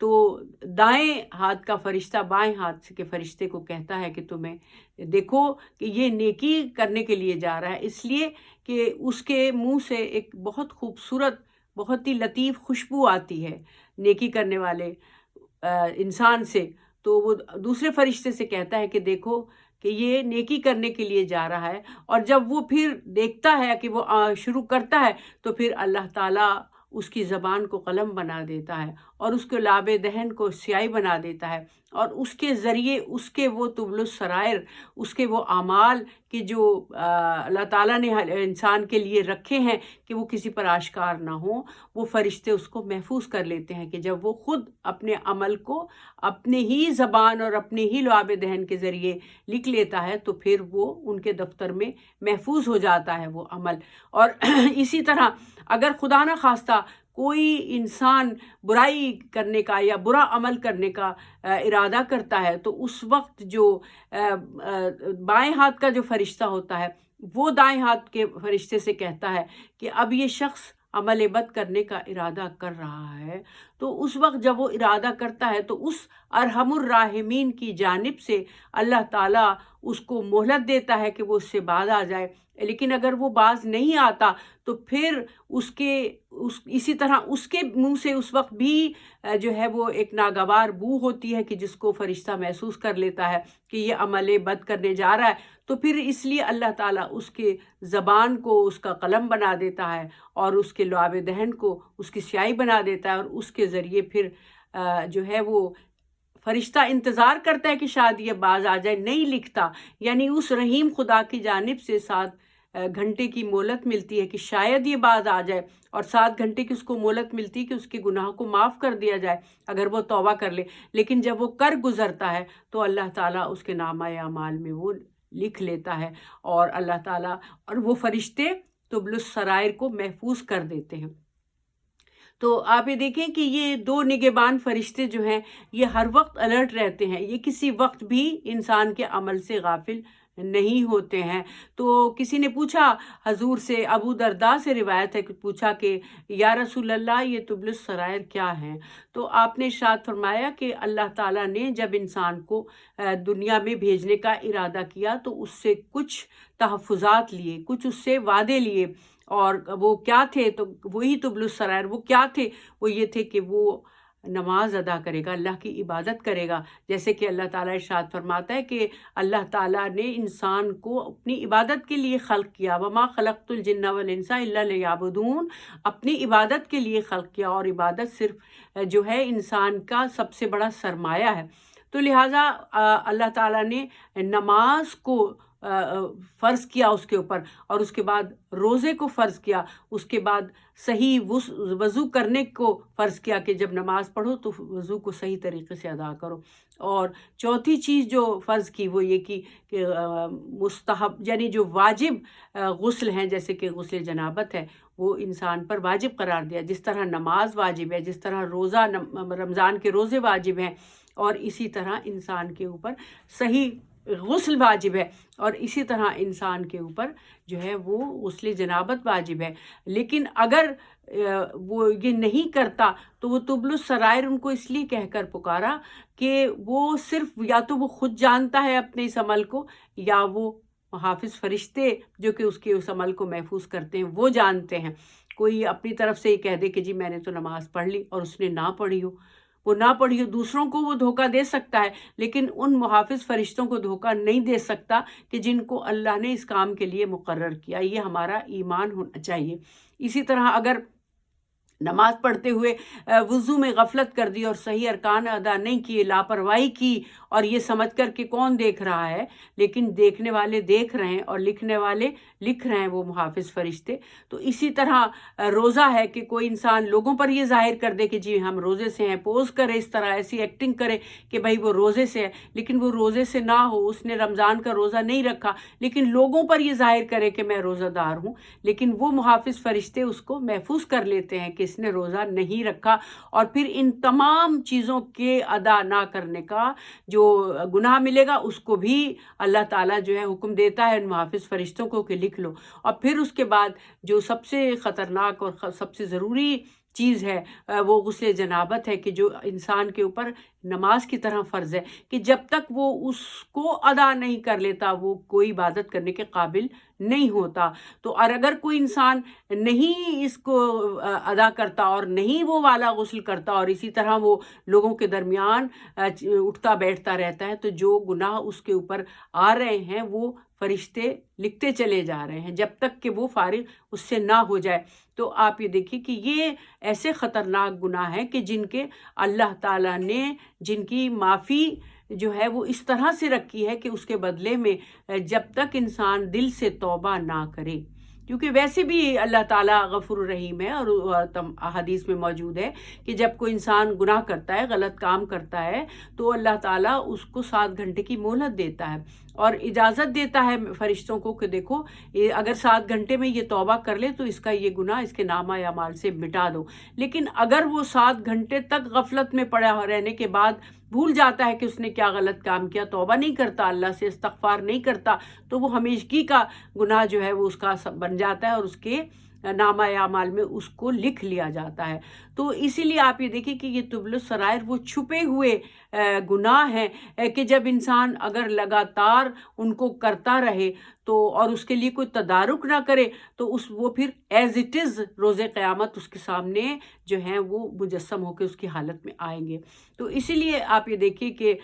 تو دائیں ہاتھ کا فرشتہ بائیں ہاتھ کے فرشتے کو کہتا ہے کہ تمہیں دیکھو کہ یہ نیکی کرنے کے لیے جا رہا ہے، اس لیے کہ اس کے منہ سے ایک بہت خوبصورت، بہت ہی لطیف خوشبو آتی ہے نیکی کرنے والے انسان سے۔ تو وہ دوسرے فرشتے سے کہتا ہے کہ دیکھو کہ یہ نیکی کرنے کے لیے جا رہا ہے، اور جب وہ پھر دیکھتا ہے کہ وہ شروع کرتا ہے تو پھر اللہ تعالیٰ اس کی زبان کو قلم بنا دیتا ہے اور اس کے لاب دہن کو سیاہی بنا دیتا ہے، اور اس کے ذریعے اس کے وہ طبل السرائر، اس کے وہ اعمال کہ جو اللہ تعالیٰ نے انسان کے لیے رکھے ہیں کہ وہ کسی پر آشکار نہ ہوں، وہ فرشتے اس کو محفوظ کر لیتے ہیں کہ جب وہ خود اپنے عمل کو اپنے ہی زبان اور اپنے ہی لعاب دہن کے ذریعے لکھ لیتا ہے تو پھر وہ ان کے دفتر میں محفوظ ہو جاتا ہے وہ عمل۔ اور اسی طرح اگر خدا نہ خواستہ کوئی انسان برائی کرنے کا یا برا عمل کرنے کا ارادہ کرتا ہے تو اس وقت جو بائیں ہاتھ کا جو فرشتہ ہوتا ہے وہ دائیں ہاتھ کے فرشتے سے کہتا ہے کہ اب یہ شخص عمل بد کرنے کا ارادہ کر رہا ہے، تو اس وقت جب وہ ارادہ کرتا ہے تو اس ارحم الراحمین کی جانب سے اللہ تعالیٰ اس کو مہلت دیتا ہے کہ وہ اس سے باز آ جائے، لیکن اگر وہ باز نہیں آتا تو پھر اسی طرح اس کے منہ سے اس وقت بھی جو ہے وہ ایک ناگوار بو ہوتی ہے کہ جس کو فرشتہ محسوس کر لیتا ہے کہ یہ عمل بد کرنے جا رہا ہے، تو پھر اس لیے اللہ تعالیٰ اس کے زبان کو اس کا قلم بنا دیتا ہے اور اس کے لعاب دہن کو اس کی سیاہی بنا دیتا ہے، اور اس کے ذریعے پھر جو ہے وہ فرشتہ انتظار کرتا ہے کہ شاید یہ باز آ جائے، نہیں لکھتا، یعنی اس رحیم خدا کی جانب سے 7 گھنٹے کی مہلت ملتی ہے کہ شاید یہ باز آ جائے، اور 7 گھنٹے کی اس کو مہلت ملتی ہے کہ اس کے گناہ کو معاف کر دیا جائے اگر وہ توبہ کر لے، لیکن جب وہ کر گزرتا ہے تو اللہ تعالیٰ اس کے نامہ اعمال میں وہ لکھ لیتا ہے، اور اللہ تعالیٰ اور وہ فرشتے طبل السرائر کو محفوظ کر دیتے ہیں۔ تو آپ یہ دیکھیں کہ یہ 2 نگہبان فرشتے جو ہیں یہ ہر وقت الرٹ رہتے ہیں، یہ کسی وقت بھی انسان کے عمل سے غافل نہیں ہوتے ہیں۔ تو کسی نے پوچھا حضور سے، ابو درداء سے روایت ہے کہ پوچھا کہ یا رسول اللہ یہ طبل السرائر کیا ہیں؟ تو آپ نے ارشاد فرمایا کہ اللہ تعالیٰ نے جب انسان کو دنیا میں بھیجنے کا ارادہ کیا تو اس سے کچھ تحفظات لیے، کچھ اس سے وعدے لیے، اور وہ کیا تھے؟ تو وہی طبل السرائر وہ کیا تھے؟ وہ یہ تھے کہ وہ نماز ادا کرے گا، اللہ کی عبادت کرے گا، جیسے کہ اللہ تعالیٰ ارشاد فرماتا ہے کہ اللہ تعالیٰ نے انسان کو اپنی عبادت کے لیے خلق کیا، وما خلقت الجن والانس الا لیعبدون، اپنی عبادت کے لیے خلق کیا، اور عبادت صرف جو ہے انسان کا سب سے بڑا سرمایہ ہے۔ تو لہٰذا اللہ تعالیٰ نے نماز کو فرض کیا اس کے اوپر، اور اس کے بعد روزے کو فرض کیا، اس کے بعد صحیح وضو کرنے کو فرض کیا کہ جب نماز پڑھو تو وضو کو صحیح طریقے سے ادا کرو، اور چوتھی چیز جو فرض کی وہ یہ کہ مستحب یعنی جو واجب غسل ہیں جیسے کہ غسل جنابت ہے وہ انسان پر واجب قرار دیا، جس طرح نماز واجب ہے، جس طرح روزہ رمضان کے روزے واجب ہیں، اور اسی طرح انسان کے اوپر صحیح غسل واجب ہے، اور اسی طرح انسان کے اوپر جو ہے وہ غسل جنابت واجب ہے۔ لیکن اگر وہ یہ نہیں کرتا تو وہ طبل السرائر ان کو اس لیے کہہ کر پکارا کہ وہ صرف یا تو وہ خود جانتا ہے اپنے اس عمل کو، یا وہ حافظ فرشتے جو کہ اس کے اس عمل کو محفوظ کرتے ہیں وہ جانتے ہیں۔ کوئی اپنی طرف سے یہ کہہ دے کہ جی میں نے تو نماز پڑھ لی اور اس نے نہ پڑھی ہو، وہ نہ پڑھی ہو، دوسروں کو وہ دھوکہ دے سکتا ہے لیکن ان محافظ فرشتوں کو دھوکہ نہیں دے سکتا کہ جن کو اللہ نے اس کام کے لیے مقرر کیا۔ یہ ہمارا ایمان ہونا چاہیے۔ اسی طرح اگر نماز پڑھتے ہوئے وضو میں غفلت کر دی اور صحیح ارکان ادا نہیں کیے، لاپرواہی کی، اور یہ سمجھ کر کہ کون دیکھ رہا ہے، لیکن دیکھنے والے دیکھ رہے ہیں اور لکھنے والے لکھ رہے ہیں، وہ محافظ فرشتے۔ تو اسی طرح روزہ ہے کہ کوئی انسان لوگوں پر یہ ظاہر کر دے کہ جی ہم روزے سے ہیں، پوز کرے، اس طرح ایسی ایکٹنگ کرے کہ بھائی وہ روزے سے ہے، لیکن وہ روزے سے نہ ہو، اس نے رمضان کا روزہ نہیں رکھا لیکن لوگوں پر یہ ظاہر کرے کہ میں روزہ دار ہوں، لیکن وہ محافظ فرشتے اس کو محفوظ کر لیتے ہیں کہ اس نے روزہ نہیں رکھا، اور پھر ان تمام چیزوں کے ادا نہ کرنے کا جو گناہ ملے گا اس کو بھی اللہ تعالیٰ جو ہے حکم دیتا ہے ان محافظ فرشتوں کو کہ لکھ لو۔ اور پھر اس کے بعد جو سب سے خطرناک اور سب سے ضروری چیز ہے وہ غسل جنابت ہے کہ جو انسان کے اوپر نماز کی طرح فرض ہے کہ جب تک وہ اس کو ادا نہیں کر لیتا وہ کوئی عبادت کرنے کے قابل نہیں ہوتا۔ تو اور اگر کوئی انسان نہیں اس کو ادا کرتا اور نہیں وہ والا غسل کرتا اور اسی طرح وہ لوگوں کے درمیان اٹھتا بیٹھتا رہتا ہے تو جو گناہ اس کے اوپر آ رہے ہیں وہ فرشتے لکھتے چلے جا رہے ہیں جب تک کہ وہ فارغ اس سے نہ ہو جائے۔ تو آپ یہ دیکھیے کہ یہ ایسے خطرناک گناہ ہیں کہ جن کے اللہ تعالیٰ نے جن کی معافی جو ہے وہ اس طرح سے رکھی ہے کہ اس کے بدلے میں جب تک انسان دل سے توبہ نہ کرے، کیونکہ ویسے بھی اللہ تعالیٰ غفور الرحیم ہے اور احادیث میں موجود ہے کہ جب کوئی انسان گناہ کرتا ہے، غلط کام کرتا ہے تو اللہ تعالیٰ اس کو 7 گھنٹے کی مہلت دیتا ہے اور اجازت دیتا ہے فرشتوں کو کہ دیکھو اگر 7 گھنٹے میں یہ توبہ کر لے تو اس کا یہ گناہ اس کے نامہ اعمال سے مٹا دو۔ لیکن اگر وہ 7 گھنٹے تک غفلت میں پڑا رہنے کے بعد بھول جاتا ہے کہ اس نے کیا غلط کام کیا، توبہ نہیں کرتا، اللہ سے استغفار نہیں کرتا، تو وہ ہمیشگی کا گناہ جو ہے وہ اس کا بن جاتا ہے اور اس کے نامہ اعمال میں اس کو لکھ لیا جاتا ہے۔ تو اسی لیے آپ یہ دیکھیں کہ یہ تبل السرائر وہ چھپے ہوئے گناہ ہیں کہ جب انسان اگر لگاتار ان کو کرتا رہے تو اور اس کے لیے کوئی تدارک نہ کرے تو وہ پھر ایز اٹ از روز قیامت اس کے سامنے جو ہیں وہ مجسم ہو کے اس کی حالت میں آئیں گے۔ تو اسی لیے آپ یہ دیکھیے کہ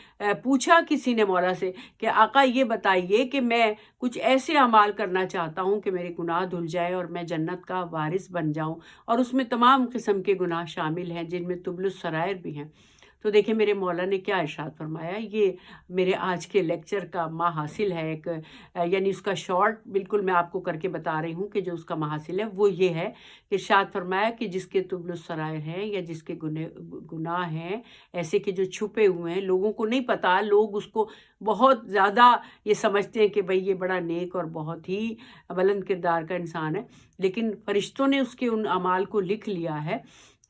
پوچھا کسی نے مولا سے کہ آقا یہ بتائیے کہ میں کچھ ایسے اعمال کرنا چاہتا ہوں کہ میرے گناہ دھل جائے اور میں جنت کا وارث بن جاؤں، اور اس میں تمام قسم کے گناہ شامل ہیں جن میں تبل السرائر بھی ہیں۔ تو دیکھیں میرے مولا نے کیا ارشاد فرمایا، یہ میرے آج کے لیکچر کا محاصل ہے، ایک یعنی اس کا شارٹ بالکل میں آپ کو کر کے بتا رہی ہوں کہ جو اس کا محاصل ہے وہ یہ ہے کہ ارشاد فرمایا کہ جس کے تبل السرائر ہیں یا جس کے گناہ ہیں ایسے کہ جو چھپے ہوئے ہیں، لوگوں کو نہیں پتہ، لوگ اس کو بہت زیادہ یہ سمجھتے ہیں کہ بھئی یہ بڑا نیک اور بہت ہی بلند کردار کا انسان ہے، لیکن فرشتوں نے اس کے ان اعمال کو لکھ لیا ہے۔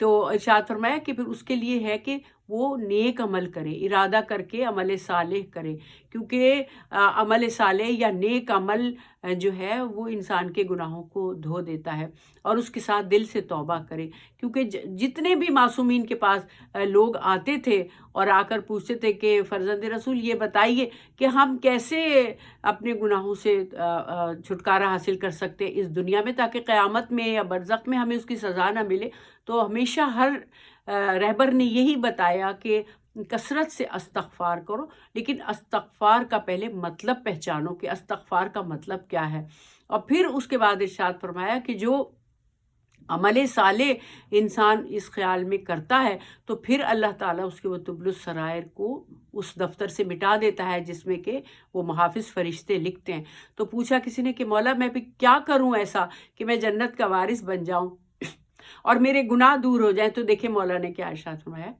تو ارشاد فرمایا کہ پھر اس کے لیے ہے کہ وہ نیک عمل کرے، ارادہ کر کے عمل صالح کرے، کیونکہ عمل صالح یا نیک عمل جو ہے وہ انسان کے گناہوں کو دھو دیتا ہے، اور اس کے ساتھ دل سے توبہ کرے، کیونکہ جتنے بھی معصومین کے پاس لوگ آتے تھے اور آ کر پوچھتے تھے کہ فرزند رسول یہ بتائیے کہ ہم کیسے اپنے گناہوں سے چھٹکارا حاصل کر سکتے اس دنیا میں تاکہ قیامت میں یا برزخ میں ہمیں اس کی سزا نہ ملے۔ تو ہمیشہ ہر رہبر نے یہی بتایا کہ کثرت سے استغفار کرو، لیکن استغفار کا پہلے مطلب پہچانو کہ استغفار کا مطلب کیا ہے، اور پھر اس کے بعد ارشاد فرمایا کہ جو عمل صالح انسان اس خیال میں کرتا ہے تو پھر اللہ تعالیٰ اس کے وہ تبل السرائر کو اس دفتر سے مٹا دیتا ہے جس میں کہ وہ محافظ فرشتے لکھتے ہیں۔ تو پوچھا کسی نے کہ مولا میں بھی کیا کروں ایسا کہ میں جنت کا وارث بن جاؤں اور میرے گناہ دور ہو جائیں؟ تو دیکھیں مولا نے کیا ارشاد فرمایا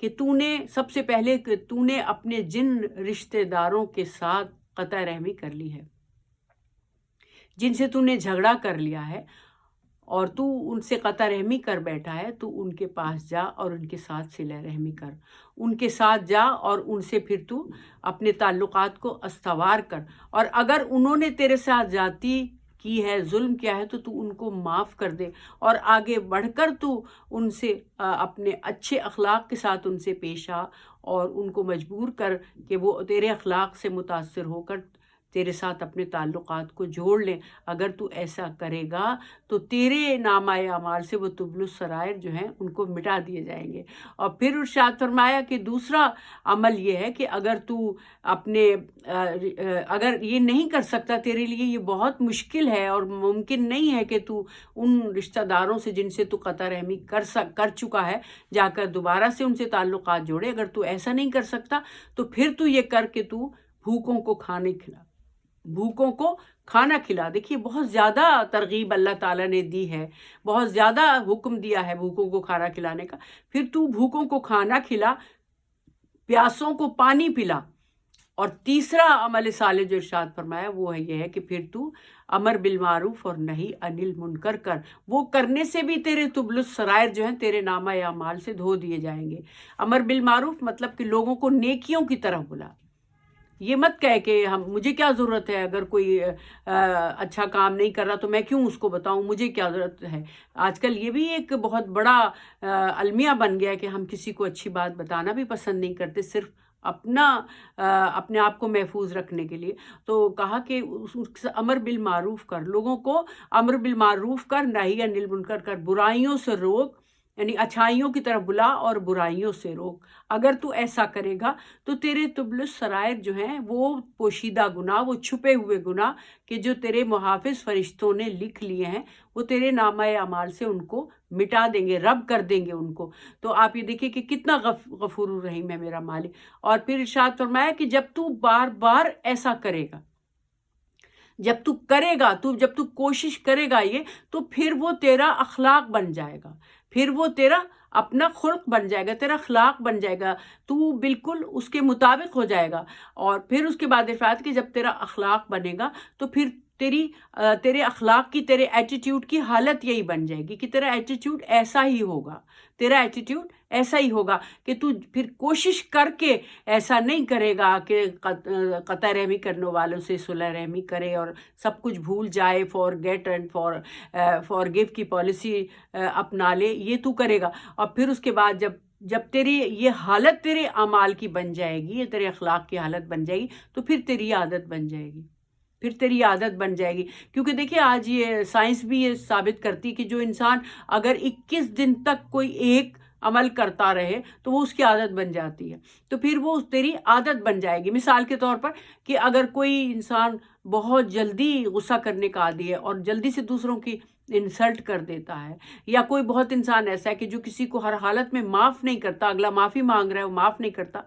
کہ تو نے سب سے پہلے کہ تو نے اپنے جن رشتہ داروں کے ساتھ قطع رحمی کر لی ہے، جن سے تو نے جھگڑا کر لیا ہے اور تو ان سے قطع رحمی کر بیٹھا ہے، تو ان کے پاس جا اور ان کے ساتھ صلہ رحمی کر، ان کے ساتھ جا اور ان سے پھر تو اپنے تعلقات کو استوار کر، اور اگر انہوں نے تیرے ساتھ زیادتی کی ہے، ظلم کیا ہے، تو ان کو معاف کر دے، اور آگے بڑھ کر تو ان سے اپنے اچھے اخلاق کے ساتھ ان سے پیش آ اور ان کو مجبور کر کہ وہ تیرے اخلاق سے متاثر ہو کر تیرے ساتھ اپنے تعلقات کو جوڑ لیں۔ اگر تو ایسا کرے گا تو تیرے نامہ اعمال سے وہ تبل السرائر جو ہیں ان کو مٹا دیے جائیں گے۔ اور پھر ارشاد فرمایا کہ دوسرا عمل یہ ہے کہ اگر تو اپنے اگر یہ نہیں کر سکتا، تیرے لیے یہ بہت مشکل ہے اور ممکن نہیں ہے کہ تو ان رشتہ داروں سے جن سے تو قطع رحمی کر چکا ہے جا کر دوبارہ سے ان سے تعلقات جوڑے، اگر تو ایسا نہیں کر سکتا تو پھر تو یہ کر کہ تو بھوکوں کو کھانا کھلا۔ دیکھیے بہت زیادہ ترغیب اللہ تعالیٰ نے دی ہے، بہت زیادہ حکم دیا ہے بھوکوں کو کھانا کھلانے کا۔ پھر تو بھوکوں کو کھانا کھلا، پیاسوں کو پانی پلا، اور تیسرا عمل صالح جو ارشاد فرمایا وہ یہ ہے کہ پھر تو امر بالمعروف اور نہی عن المنکر کر۔ وہ کرنے سے بھی تیرے تبل السرائر جو ہیں تیرے نامہ اعمال سے دھو دیے جائیں گے۔ امر بالمعروف مطلب کہ لوگوں کو نیکیوں کی طرف بلا، یہ مت کہے کہ مجھے کیا ضرورت ہے، اگر کوئی اچھا کام نہیں کر رہا تو میں کیوں اس کو بتاؤں، مجھے کیا ضرورت ہے۔ آج کل یہ بھی ایک بہت بڑا المیہ بن گیا ہے کہ ہم کسی کو اچھی بات بتانا بھی پسند نہیں کرتے، صرف اپنے آپ کو محفوظ رکھنے کے لیے۔ تو کہا کہ امر بالمعروف کر، لوگوں کو امر بالمعروف کر، نہی عن المنکر کر، برائیوں سے روک، یعنی اچھائیوں کی طرف بلا اور برائیوں سے روک۔ اگر تو ایسا کرے گا تو تیرے تبل السرائر جو ہیں، وہ پوشیدہ گناہ، وہ چھپے ہوئے گناہ کہ جو تیرے محافظ فرشتوں نے لکھ لیے ہیں، وہ تیرے نامہ اعمال سے ان کو مٹا دیں گے، رب کر دیں گے ان کو۔ تو آپ یہ دیکھیں کہ کتنا غفور الرحیم ہے میرا مالک۔ اور پھر ارشاد فرمایا کہ جب تو بار بار ایسا کرے گا، جب تو کوشش کرے گا یہ، تو پھر وہ تیرا اخلاق بن جائے گا، پھر وہ تیرا اپنا خلق بن جائے گا، تیرا اخلاق بن جائے گا، تو بالکل اس کے مطابق ہو جائے گا۔ اور پھر اس کے بعد ارشاد کہ جب تیرا اخلاق بنے گا تو پھر تیرے اخلاق کی، تیرے ایٹیٹیوڈ کی حالت یہی بن جائے گی کہ تیرا ایٹیٹیوڈ ایسا ہی ہوگا، تیرا ایٹیٹیوڈ ایسا ہی ہوگا کہ تو پھر کوشش کر کے ایسا نہیں کرے گا کہ قطع رحمی کرنے والوں سے صلح رحمی کرے اور سب کچھ بھول جائے، فارگیٹ اینڈ فارگیو کی پالیسی اپنا لے، یہ تو کرے گا۔ اور پھر اس کے بعد جب تیری یہ حالت تیرے اعمال کی بن جائے گی، یہ تیرے اخلاق کی حالت بن جائے گی، تو پھر تیری عادت بن جائے گی، پھر تیری عادت بن جائے گی۔ کیونکہ دیکھیں آج یہ سائنس بھی یہ ثابت کرتی کہ جو انسان اگر 21 دن تک کوئی ایک عمل کرتا رہے تو وہ اس کی عادت بن جاتی ہے، تو پھر وہ تیری عادت بن جائے گی۔ مثال کے طور پر کہ اگر کوئی انسان بہت جلدی غصہ کرنے کا عادی ہے اور جلدی سے دوسروں کی انسلٹ کر دیتا ہے، یا کوئی بہت انسان ایسا ہے کہ جو کسی کو ہر حالت میں معاف نہیں کرتا، اگلا معافی مانگ رہا ہے وہ معاف نہیں کرتا،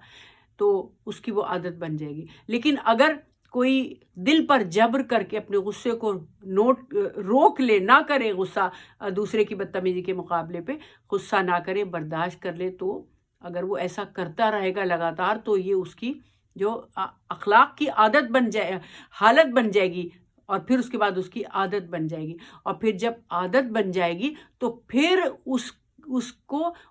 تو اس کی وہ عادت بن جائے گی۔ لیکن اگر کوئی دل پر جبر کر کے اپنے غصے کو روک لے، نہ کرے غصہ، دوسرے کی بدتمیزی کے مقابلے پہ غصہ نہ کرے، برداشت کر لے، تو اگر وہ ایسا کرتا رہے گا لگاتار تو یہ اس کی جو اخلاق کی عادت بن جائے، حالت بن جائے گی، اور پھر اس کے بعد اس کی عادت بن جائے گی۔ اور پھر جب عادت بن جائے گی تو پھر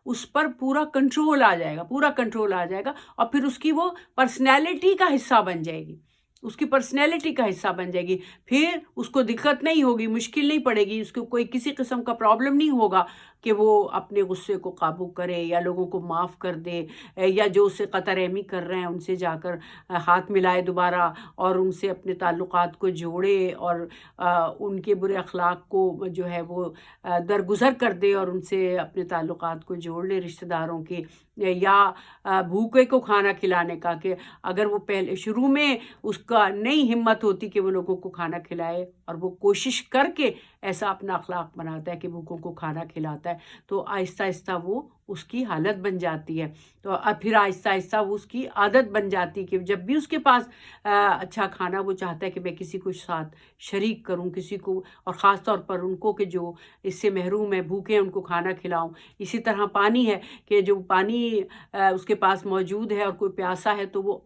اس پر پورا کنٹرول آ جائے گا، پورا کنٹرول آ جائے گا، اور پھر اس کی وہ پرسنالٹی کا حصہ بن جائے گی، اس کی پرسنالٹی کا حصہ بن جائے گی۔ پھر اس کو دقت نہیں ہوگی، مشکل نہیں پڑے گی، اس کو کوئی کسی قسم کا پرابلم نہیں ہوگا کہ وہ اپنے غصے کو قابو کرے یا لوگوں کو معاف کر دے، یا جو اسے قطع رحمی کر رہے ہیں ان سے جا کر ہاتھ ملائے دوبارہ اور ان سے اپنے تعلقات کو جوڑے، اور ان کے برے اخلاق کو جو ہے وہ درگزر کر دے اور ان سے اپنے تعلقات کو جوڑ لے رشتہ داروں کے، یا بھوکے کو کھانا کھلانے کا، کہ اگر وہ پہلے شروع میں اس کا نہیں ہمت ہوتی کہ وہ لوگوں کو کھانا کھلائے، اور وہ کوشش کر کے ایسا اپنا اخلاق بناتا ہے کہ بھوکوں کو کھانا کھلاتا ہے، تو آہستہ آہستہ وہ اس کی حالت بن جاتی ہے، تو پھر آہستہ آہستہ وہ اس کی عادت بن جاتی ہے کہ جب بھی اس کے پاس اچھا کھانا، وہ چاہتا ہے کہ میں کسی کو ساتھ شریک کروں، کسی کو، اور خاص طور پر ان کو کہ جو اس سے محروم ہے، بھوکے ہیں، ان کو کھانا کھلاؤں۔ اسی طرح پانی ہے کہ جو پانی اس کے پاس موجود ہے اور کوئی پیاسا ہے تو وہ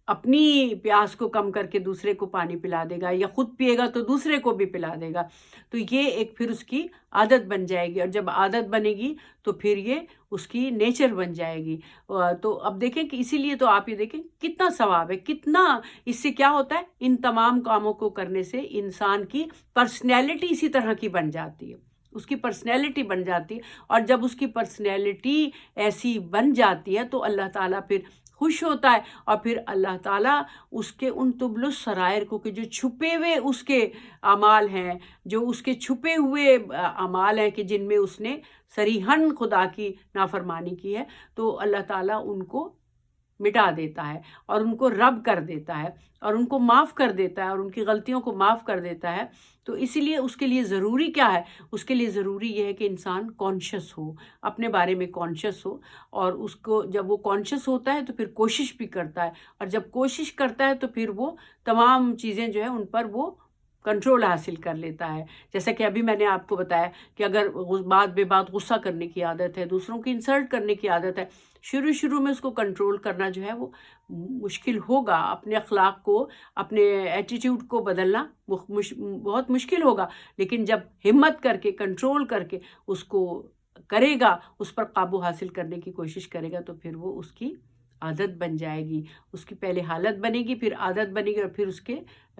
اپنی پیاس کو کم کر کے دوسرے کو پانی پلا دے گا، یا خود پیے گا تو دوسرے کو بھی پلا دے گا، تو یہ ایک پھر اس کی عادت بن جائے گی، اور جب عادت بنے گی تو پھر یہ اس کی نیچر بن جائے گی۔ تو اب دیکھیں کہ اسی لیے تو آپ یہ دیکھیں کتنا ثواب ہے، کتنا اس سے کیا ہوتا ہے، ان تمام کاموں کو کرنے سے انسان کی پرسنالٹی اسی طرح کی بن جاتی ہے، اس کی پرسنالٹی بن جاتی ہے، اور جب اس کی پرسنالٹی ایسی بن جاتی ہے تو اللہ تعالیٰ پھر خوش ہوتا ہے، اور پھر اللہ تعالیٰ اس کے ان تبل السرائر کو، کہ جو چھپے ہوئے اس کے اعمال ہیں، جو اس کے چھپے ہوئے اعمال ہیں کہ جن میں اس نے صریحاً خدا کی نافرمانی کی ہے، تو اللہ تعالیٰ ان کو مٹا دیتا ہے اور ان کو رب کر دیتا ہے اور ان کو معاف کر دیتا ہے اور ان کی غلطیوں کو معاف کر دیتا ہے۔ تو اسی لیے اس کے لیے ضروری کیا ہے؟ اس کے لیے ضروری یہ ہے کہ انسان کانشیس ہو، اپنے بارے میں کانشیس ہو، اور اس کو جب وہ کانشیس ہوتا ہے تو پھر کوشش بھی کرتا ہے، اور جب کوشش کرتا ہے تو پھر وہ تمام چیزیں جو ہیں ان پر وہ کنٹرول حاصل کر لیتا ہے۔ جیسا کہ ابھی میں نے آپ کو بتایا کہ اگر بات بے بات غصہ کرنے کی عادت ہے، دوسروں کی انسلٹ کرنے کی عادت ہے، شروع میں اس کو کنٹرول کرنا جو ہے وہ مشکل ہوگا، اپنے اخلاق کو، اپنے ایٹیٹیوڈ کو بدلنا بہت مشکل ہوگا، لیکن جب ہمت کر کے، کنٹرول کر کے اس کو کرے گا، اس پر قابو حاصل کرنے کی کوشش کرے گا، تو پھر وہ اس کی عادت بن جائے گی. اس کی پہلے حالت بنے گی، پھر عادت بنے گی، اور پھر اس کے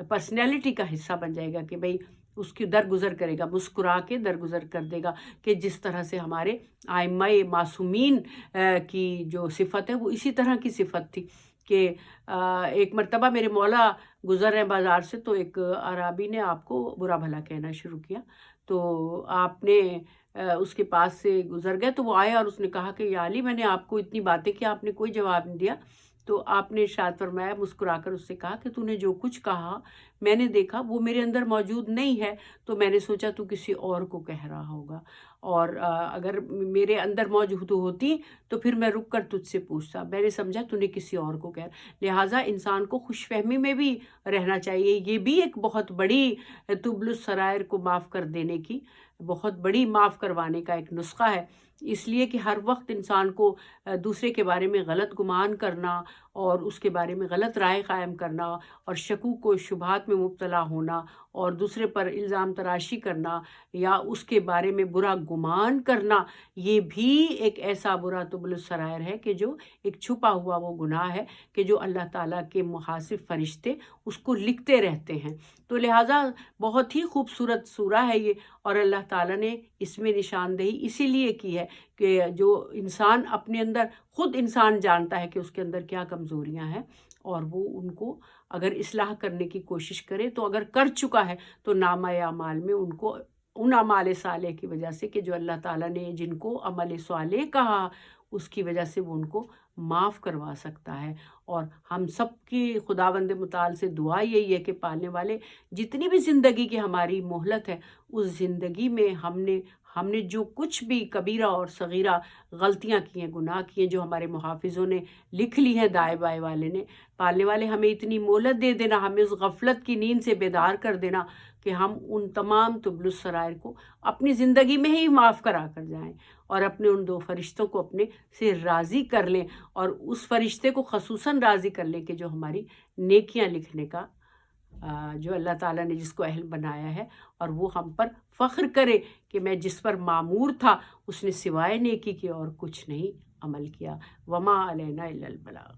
پرسنالٹی کا حصہ بن جائے گا کہ بھئی اس کی درگزر کرے گا، مسکرا کے درگزر کر دے گا. کہ جس طرح سے ہمارے ائمہ معصومین کی جو صفت ہے وہ اسی طرح کی صفت تھی. کہ ایک مرتبہ میرے مولا گزر رہے ہیں بازار سے، تو ایک اعرابی نے آپ کو برا بھلا کہنا شروع کیا. تو آپ نے اس کے پاس سے گزر گئے، تو وہ آیا اور اس نے کہا کہ یا علی، میں نے آپ کو اتنی باتیں کی، آپ نے کوئی جواب نہیں دیا. تو آپ نے ارشاد فرمایا، مسکرا کر اس سے کہا کہ تو نے جو کچھ کہا میں نے دیکھا وہ میرے اندر موجود نہیں ہے، تو میں نے سوچا تو کسی اور کو کہہ رہا ہوگا، اور اگر میرے اندر موجود ہوتی تو پھر میں رک کر تجھ سے پوچھتا. میں نے سمجھا تو نے کسی اور کو کہہ. لہٰذا انسان کو خوش فہمی میں بھی رہنا چاہیے. یہ بھی ایک بہت بڑی تبل السرائر کو معاف کر دینے کی، بہت بڑی معاف کروانے کا ایک نسخہ ہے. اس لیے کہ ہر وقت انسان کو دوسرے کے بارے میں غلط گمان کرنا اور اس کے بارے میں غلط رائے قائم کرنا اور شکوک و شبہات میں مبتلا ہونا اور دوسرے پر الزام تراشی کرنا یا اس کے بارے میں برا گمان کرنا، یہ بھی ایک ایسا برا تبل السرائر ہے کہ جو ایک چھپا ہوا وہ گناہ ہے کہ جو اللہ تعالیٰ کے محاسب فرشتے اس کو لکھتے رہتے ہیں. تو لہٰذا بہت ہی خوبصورت سورہ ہے یہ، اور اللہ تعالیٰ نے اس میں نشاندہی اسی لیے کی ہے کہ جو انسان اپنے اندر، خود انسان جانتا ہے کہ اس کے اندر کیا کمزوریاں ہیں، اور وہ ان کو اگر اصلاح کرنے کی کوشش کرے تو اگر کر چکا ہے تو نامہ اعمال میں ان کو ان اعمال صالح کی وجہ سے کہ جو اللہ تعالیٰ نے جن کو عمل صالح کہا اس کی وجہ سے وہ ان کو معاف کروا سکتا ہے. اور ہم سب کی خداوند متعال سے دعا یہی ہے کہ پالنے والے جتنی بھی زندگی کی ہماری مہلت ہے، اس زندگی میں ہم نے جو کچھ بھی کبیرہ اور صغیرہ غلطیاں کی ہیں، گناہ کیے ہیں، جو ہمارے محافظوں نے لکھ لی ہیں، دائیں بائیں والے نے، پالنے والے ہمیں اتنی مہلت دے دینا، ہمیں اس غفلت کی نیند سے بیدار کر دینا کہ ہم ان تمام تبل السرائر کو اپنی زندگی میں ہی معاف کرا کر جائیں، اور اپنے ان دو فرشتوں کو اپنے سے راضی کر لیں، اور اس فرشتے کو خصوصاً راضی کر لیں کہ جو ہماری نیکیاں لکھنے کا جو اللہ تعالیٰ نے جس کو اہل بنایا ہے، اور وہ ہم پر فخر کرے کہ میں جس پر مامور تھا اس نے سوائے نیکی کے اور کچھ نہیں عمل کیا. وما علینا الا البلاغ.